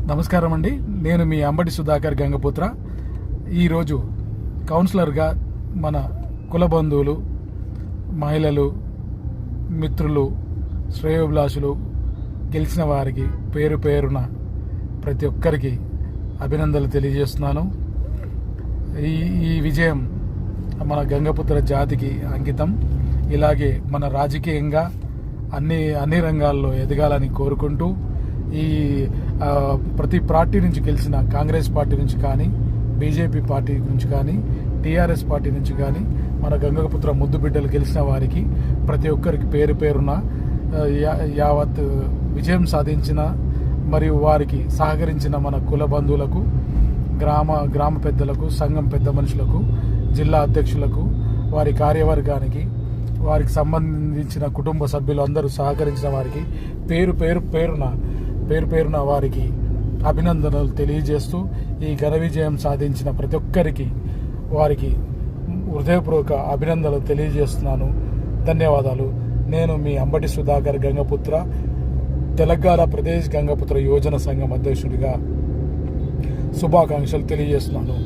నమస్కారం అండి. నేను మీ అంబటి సుధాకర్ గంగపుత్ర. ఈరోజు కౌన్సిలర్గా మన కుల బంధువులు, మహిళలు, మిత్రులు, శ్రేయోభిలాషులు గెలిచిన వారికి పేరు పేరున ప్రతి ఒక్కరికి అభినందనలు తెలియజేస్తున్నాను. ఈ విజయం మన గంగపుత్ర జాతికి అంకితం. ఇలాగే మన రాజకీయంగా అన్ని రంగాల్లో ఎదగాలని కోరుకుంటూ ఈ ప్రతి పార్టీ నుంచి గెలిచిన కాంగ్రెస్ పార్టీ నుంచి కానీ, బీజేపీ పార్టీ నుంచి కానీ, టీఆర్ఎస్ పార్టీ నుంచి కానీ మన గంగపుత్ర ముద్దు బిడ్డలు గెలిచిన వారికి ప్రతి ఒక్కరికి పేరు పేరున యావత్ విజయం సాధించిన మరియు వారికి సహకరించిన మన కుల బంధువులకు, గ్రామ పెద్దలకు, సంఘం పెద్ద మనుషులకు, జిల్లా అధ్యక్షులకు, వారి కార్యవర్గానికి, వారికి సంబంధించిన కుటుంబ సభ్యులు అందరూ సహకరించిన వారికి పేరు పేరున వారికి అభినందనలు తెలియజేస్తూ ఈ ఘన విజయం సాధించిన ప్రతి ఒక్కరికి వారికి హృదయపూర్వక అభినందనలు తెలియజేస్తున్నాను. ధన్యవాదాలు. నేను మీ అంబటి సుధాకర్ గంగపుత్ర, తెలంగాణ ప్రదేశ్ గంగపుత్ర యోజన సంఘం అధ్యక్షుడిగా శుభాకాంక్షలు తెలియజేస్తున్నాను.